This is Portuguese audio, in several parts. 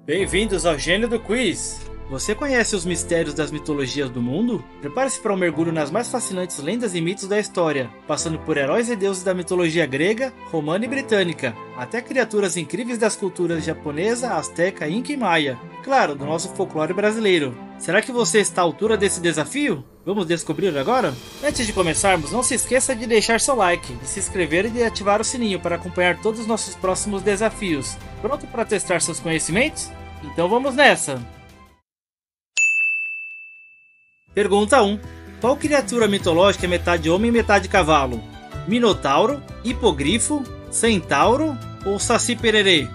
Bem-vindos ao Gênio do Quiz! Você conhece os mistérios das mitologias do mundo? Prepare-se para um mergulho nas mais fascinantes lendas e mitos da história, passando por heróis e deuses da mitologia grega, romana e britânica, até criaturas incríveis das culturas japonesa, asteca, inca e maia. Claro, do nosso folclore brasileiro. Será que você está à altura desse desafio? Vamos descobrir agora? Antes de começarmos, não se esqueça de deixar seu like, de se inscrever e de ativar o sininho para acompanhar todos os nossos próximos desafios. Pronto para testar seus conhecimentos? Então vamos nessa! Pergunta 1. Qual criatura mitológica é metade homem e metade cavalo? Minotauro, hipogrifo, centauro ou saci pererê?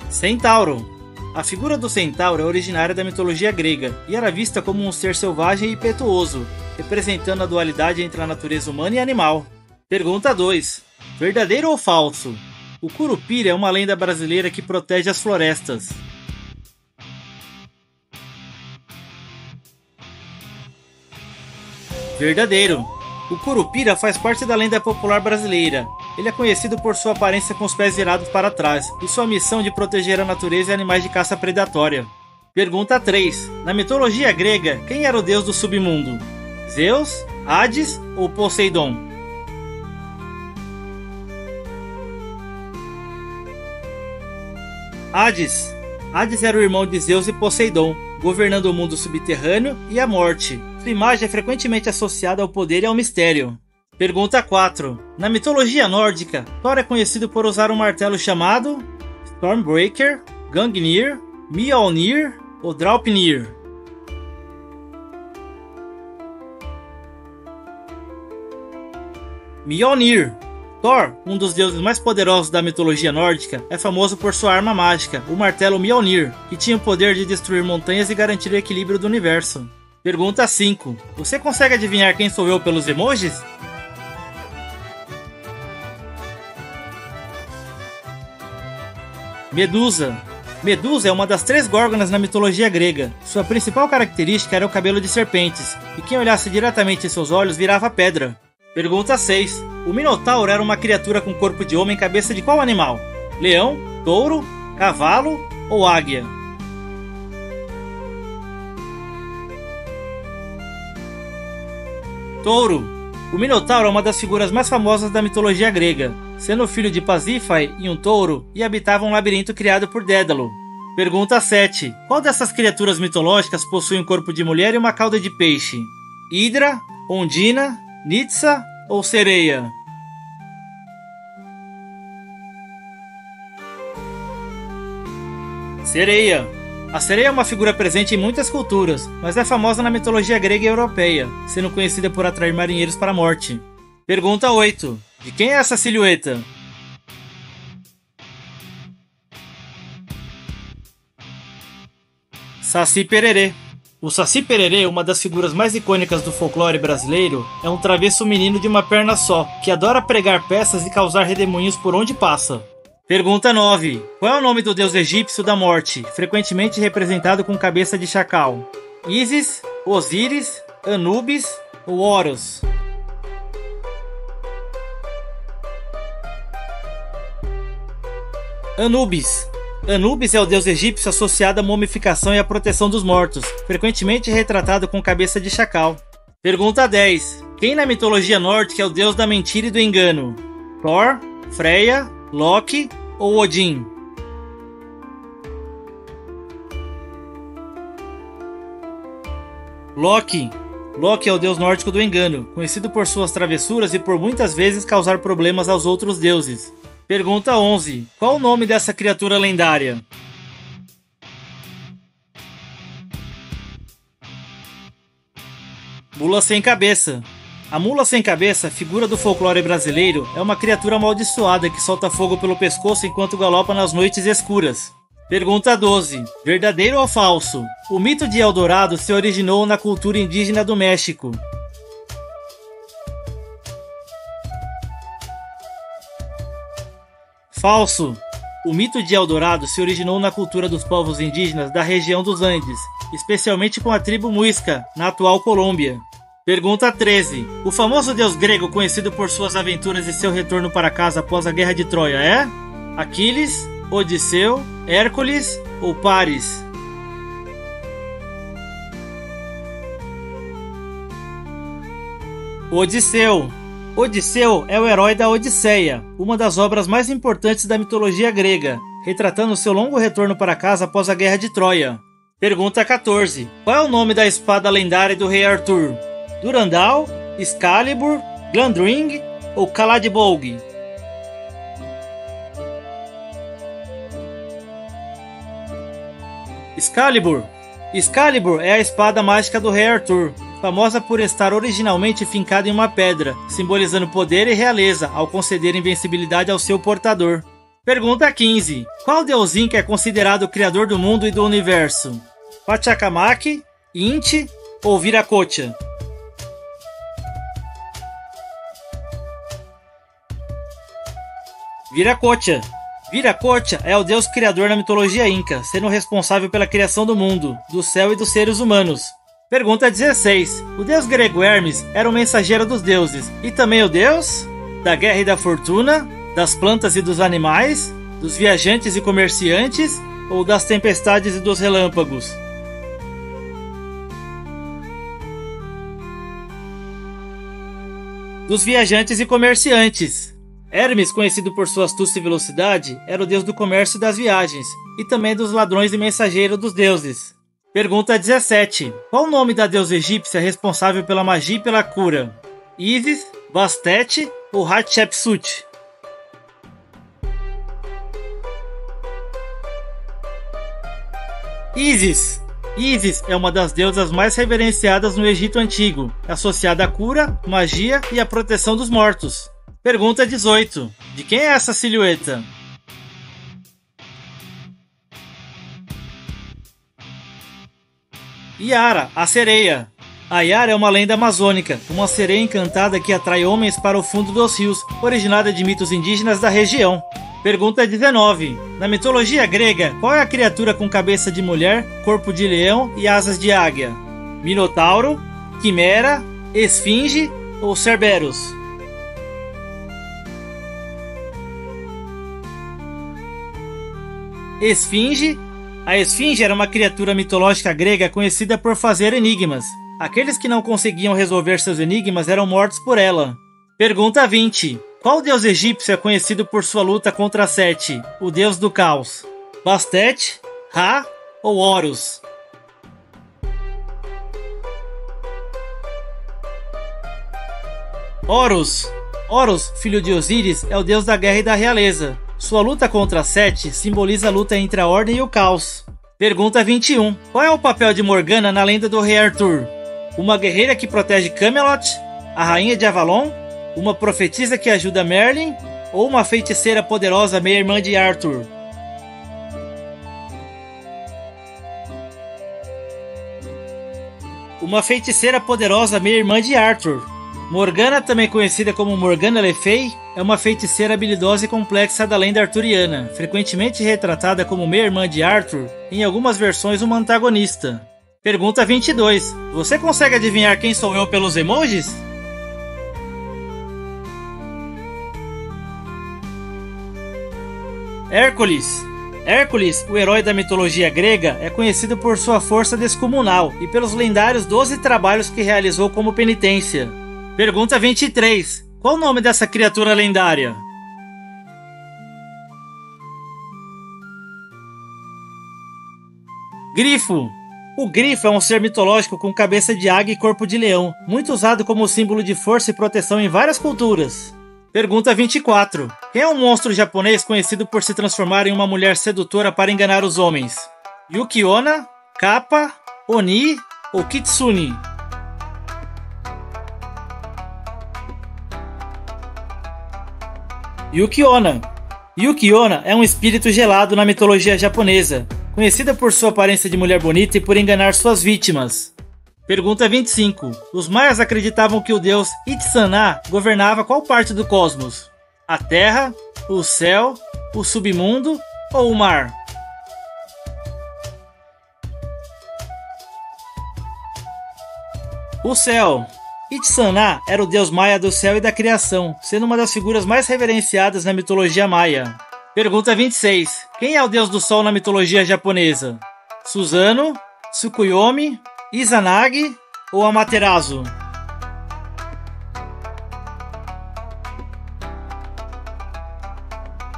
Centauro. A figura do centauro é originária da mitologia grega e era vista como um ser selvagem e impetuoso, representando a dualidade entre a natureza humana e animal. Pergunta 2. Verdadeiro ou falso? O Curupira é uma lenda brasileira que protege as florestas. Verdadeiro. O Curupira faz parte da lenda popular brasileira. Ele é conhecido por sua aparência com os pés virados para trás e sua missão de proteger a natureza e animais de caça predatória. Pergunta 3. Na mitologia grega, quem era o deus do submundo? Zeus, Hades ou Poseidon? Hades. Hades era o irmão de Zeus e Poseidon, governando o mundo subterrâneo e a morte. Sua imagem é frequentemente associada ao poder e ao mistério. Pergunta 4. Na mitologia nórdica, Thor é conhecido por usar um martelo chamado Stormbreaker, Gungnir, Mjolnir ou Draupnir? Mjolnir. Thor, um dos deuses mais poderosos da mitologia nórdica, é famoso por sua arma mágica, o martelo Mjolnir, que tinha o poder de destruir montanhas e garantir o equilíbrio do universo. Pergunta 5. Você consegue adivinhar quem sou eu pelos emojis? Medusa. Medusa é uma das 3 górgonas na mitologia grega. Sua principal característica era o cabelo de serpentes, e quem olhasse diretamente em seus olhos virava pedra. Pergunta 6. O Minotauro era uma criatura com corpo de homem e cabeça de qual animal? Leão, touro, cavalo ou águia? Touro. O Minotauro é uma das figuras mais famosas da mitologia grega, sendo filho de Pasífae e um touro, e habitava um labirinto criado por Dédalo. Pergunta 7. Qual dessas criaturas mitológicas possui um corpo de mulher e uma cauda de peixe? Hidra, Ondina, Nitsa ou sereia? Sereia. A sereia é uma figura presente em muitas culturas, mas é famosa na mitologia grega e europeia, sendo conhecida por atrair marinheiros para a morte. Pergunta 8. De quem é essa silhueta? Saci pererê. O Saci pererê, uma das figuras mais icônicas do folclore brasileiro, é um travesso menino de uma perna só, que adora pregar peças e causar redemoinhos por onde passa. Pergunta 9. Qual é o nome do deus egípcio da morte, frequentemente representado com cabeça de chacal? Ísis, Osíris, Anubis ou Horus? Anubis. Anubis é o deus egípcio associado à mumificação e à proteção dos mortos, frequentemente retratado com cabeça de chacal. Pergunta 10. Quem na mitologia nórdica é o deus da mentira e do engano? Thor, Freya, Loki ou Odin? Loki. Loki é o deus nórdico do engano, conhecido por suas travessuras e por muitas vezes causar problemas aos outros deuses. Pergunta 11. Qual o nome dessa criatura lendária? Mula sem cabeça. A mula sem cabeça, figura do folclore brasileiro, é uma criatura amaldiçoada que solta fogo pelo pescoço enquanto galopa nas noites escuras. Pergunta 12. Verdadeiro ou falso? O mito de Eldorado se originou na cultura indígena do México. Falso. O mito de Eldorado se originou na cultura dos povos indígenas da região dos Andes, especialmente com a tribo Muisca, na atual Colômbia. Pergunta 13. O famoso deus grego conhecido por suas aventuras e seu retorno para casa após a Guerra de Troia é? Aquiles, Odisseu, Hércules ou Paris? Odisseu. Odisseu é o herói da Odisseia, uma das obras mais importantes da mitologia grega, retratando seu longo retorno para casa após a Guerra de Troia. Pergunta 14. Qual é o nome da espada lendária do rei Arthur? Durandal, Excalibur, Glamdring ou Caladbolg? Excalibur. Excalibur é a espada mágica do rei Arthur, famosa por estar originalmente fincada em uma pedra, simbolizando poder e realeza ao conceder invencibilidade ao seu portador. Pergunta 15. Qual deus Inca é considerado o criador do mundo e do universo? Pachacamac, Inti ou Viracocha? Viracocha. Viracocha é o deus criador na mitologia inca, sendo responsável pela criação do mundo, do céu e dos seres humanos. Pergunta 16. O deus grego Hermes era o mensageiro dos deuses e também o deus da guerra e da fortuna, das plantas e dos animais, dos viajantes e comerciantes ou das tempestades e dos relâmpagos? Dos viajantes e comerciantes. Hermes, conhecido por sua astúcia e velocidade, era o deus do comércio e das viagens, e também dos ladrões e mensageiro dos deuses. Pergunta 17. Qual o nome da deusa egípcia responsável pela magia e pela cura? Isis, Bastet ou Hatshepsut? Isis. Isis é uma das deusas mais reverenciadas no Egito Antigo, associada à cura, magia e à proteção dos mortos. Pergunta 18. De quem é essa silhueta? Iara, a sereia. A Iara é uma lenda amazônica, uma sereia encantada que atrai homens para o fundo dos rios, originada de mitos indígenas da região. Pergunta 19. Na mitologia grega, qual é a criatura com cabeça de mulher, corpo de leão e asas de águia? Minotauro, Quimera, Esfinge ou Cerberus? Esfinge. A esfinge era uma criatura mitológica grega conhecida por fazer enigmas. Aqueles que não conseguiam resolver seus enigmas eram mortos por ela. Pergunta 20. Qual deus egípcio é conhecido por sua luta contra Sete, o deus do caos? Bastet, Ra ou Horus? Horus. Horus, filho de Osíris, é o deus da guerra e da realeza. Sua luta contra Sete simboliza a luta entre a ordem e o caos. Pergunta 21. Qual é o papel de Morgana na lenda do rei Arthur? Uma guerreira que protege Camelot? A rainha de Avalon? Uma profetisa que ajuda Merlin? Ou uma feiticeira poderosa meia-irmã de Arthur? Uma feiticeira poderosa meia-irmã de Arthur. Morgana, também conhecida como Morgana Le Fay, é uma feiticeira habilidosa e complexa da lenda arturiana, frequentemente retratada como meia-irmã de Arthur, em algumas versões uma antagonista. Pergunta 22. Você consegue adivinhar quem sou eu pelos emojis? Hércules. Hércules, o herói da mitologia grega, é conhecido por sua força descomunal e pelos lendários 12 trabalhos que realizou como penitência. Pergunta 23. Qual o nome dessa criatura lendária? Grifo. O grifo é um ser mitológico com cabeça de águia e corpo de leão, muito usado como símbolo de força e proteção em várias culturas. Pergunta 24. Quem é um monstro japonês conhecido por se transformar em uma mulher sedutora para enganar os homens? Yuki-onna, Kappa, Oni ou Kitsune? Yuki-onna. Yuki-onna é um espírito gelado na mitologia japonesa, conhecida por sua aparência de mulher bonita e por enganar suas vítimas. Pergunta 25. Os maias acreditavam que o deus Itzana governava qual parte do cosmos? A terra, o céu, o submundo ou o mar? O céu. Itzana era o deus maia do céu e da criação, sendo uma das figuras mais reverenciadas na mitologia maia. Pergunta 26. Quem é o deus do sol na mitologia japonesa? Susanoo, Tsukuyomi, Izanagi ou Amaterasu?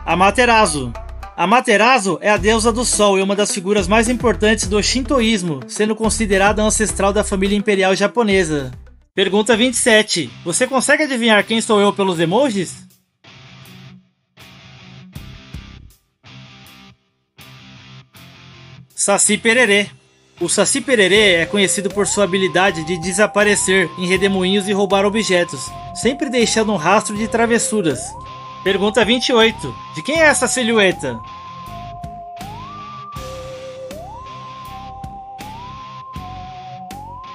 Amaterasu. Amaterasu é a deusa do sol e uma das figuras mais importantes do shintoísmo, sendo considerada ancestral da família imperial japonesa. Pergunta 27. Você consegue adivinhar quem sou eu pelos emojis? Saci Pererê. O Saci Pererê é conhecido por sua habilidade de desaparecer em redemoinhos e roubar objetos, sempre deixando um rastro de travessuras. Pergunta 28. De quem é essa silhueta?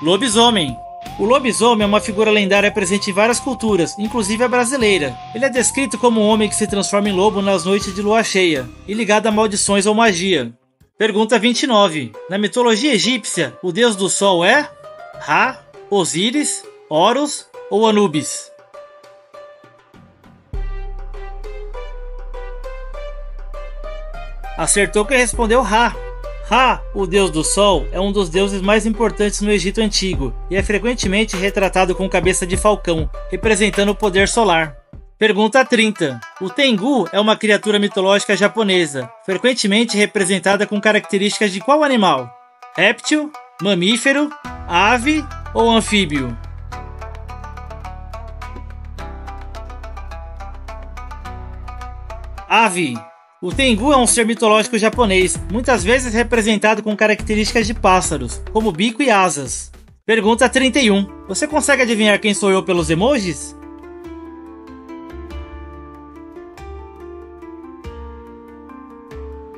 Lobisomem. O lobisomem é uma figura lendária presente em várias culturas, inclusive a brasileira. Ele é descrito como um homem que se transforma em lobo nas noites de lua cheia, e ligado a maldições ou magia. Pergunta 29. Na mitologia egípcia, o deus do sol é Ra, Osíris, Horus ou Anubis? Acertou quem respondeu Ra. Ra, o deus do sol, é um dos deuses mais importantes no Egito Antigo e é frequentemente retratado com cabeça de falcão, representando o poder solar. Pergunta 30. O Tengu é uma criatura mitológica japonesa, frequentemente representada com características de qual animal? Réptil, mamífero, ave ou anfíbio? Ave. O Tengu é um ser mitológico japonês, muitas vezes representado com características de pássaros, como bico e asas. Pergunta 31. Você consegue adivinhar quem sou eu pelos emojis?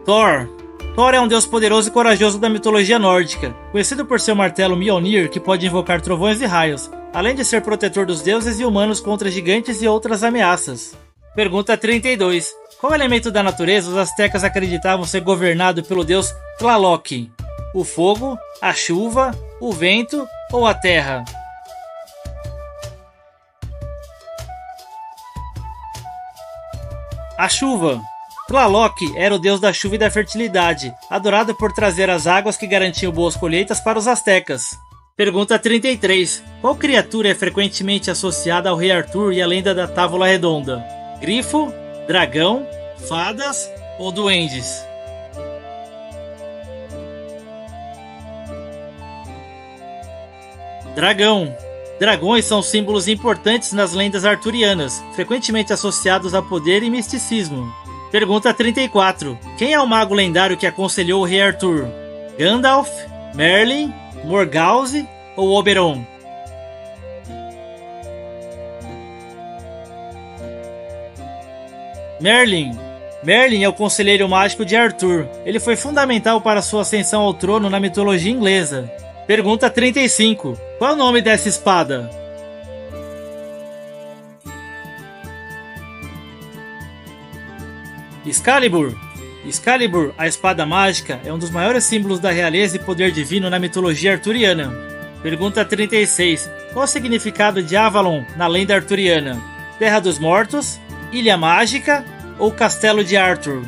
Thor. Thor é um deus poderoso e corajoso da mitologia nórdica, conhecido por seu martelo Mjolnir, que pode invocar trovões e raios, além de ser protetor dos deuses e humanos contra gigantes e outras ameaças. Pergunta 32. Qual elemento da natureza os astecas acreditavam ser governado pelo deus Tlaloc? O fogo, a chuva, o vento ou a terra? A chuva. Tlaloc era o deus da chuva e da fertilidade, adorado por trazer as águas que garantiam boas colheitas para os astecas. Pergunta 33. Qual criatura é frequentemente associada ao rei Arthur e à lenda da Távola Redonda? Grifo, dragão, fadas ou duendes? Dragão. Dragões são símbolos importantes nas lendas arturianas, frequentemente associados a poder e misticismo. Pergunta 34. Quem é o mago lendário que aconselhou o rei Arthur? Gandalf, Merlin, Morgause ou Oberon? Merlin. Merlin é o conselheiro mágico de Arthur. Ele foi fundamental para sua ascensão ao trono na mitologia inglesa. Pergunta 35. Qual é o nome dessa espada? Excalibur. Excalibur, a espada mágica, é um dos maiores símbolos da realeza e poder divino na mitologia arturiana. Pergunta 36. Qual o significado de Avalon na lenda arturiana? Terra dos Mortos, Ilha Mágica ou Castelo de Arthur?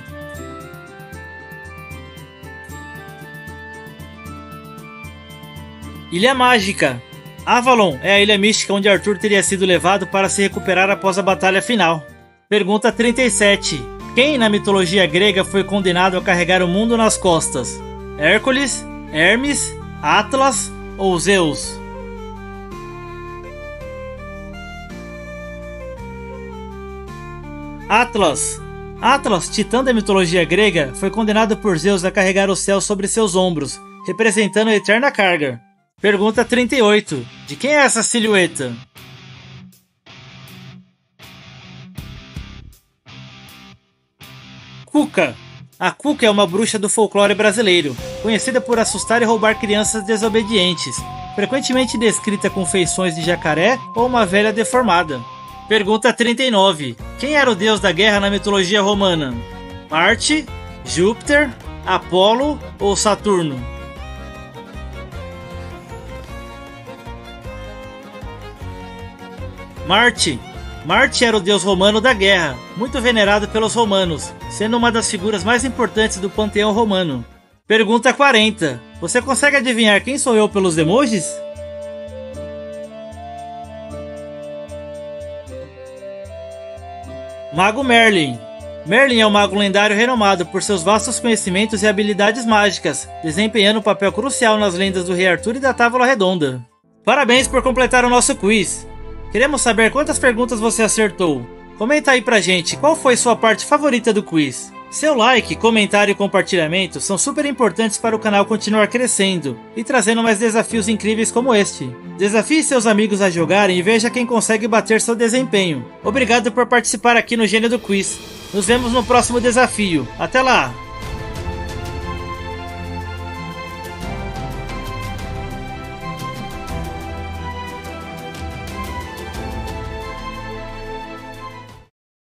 Ilha Mágica. Avalon é a ilha mística onde Arthur teria sido levado para se recuperar após a batalha final. Pergunta 37. Quem na mitologia grega foi condenado a carregar o mundo nas costas? Hércules, Hermes, Atlas ou Zeus? Atlas. Atlas, titã da mitologia grega, foi condenado por Zeus a carregar o céu sobre seus ombros, representando a eterna carga. Pergunta 38. De quem é essa silhueta? Cuca. A Cuca é uma bruxa do folclore brasileiro, conhecida por assustar e roubar crianças desobedientes, frequentemente descrita com feições de jacaré ou uma velha deformada. Pergunta 39. Quem era o deus da guerra na mitologia romana? Marte, Júpiter, Apolo ou Saturno? Marte. Marte era o deus romano da guerra, muito venerado pelos romanos, sendo uma das figuras mais importantes do panteão romano. Pergunta 40. Você consegue adivinhar quem sou eu pelos emojis? Mago Merlin. Merlin é um mago lendário renomado por seus vastos conhecimentos e habilidades mágicas, desempenhando um papel crucial nas lendas do Rei Arthur e da Távola Redonda. Parabéns por completar o nosso quiz! Queremos saber quantas perguntas você acertou. Comenta aí pra gente qual foi sua parte favorita do quiz. Seu like, comentário e compartilhamento são super importantes para o canal continuar crescendo e trazendo mais desafios incríveis como este. Desafie seus amigos a jogarem e veja quem consegue bater seu desempenho. Obrigado por participar aqui no Gênio do Quiz. Nos vemos no próximo desafio. Até lá!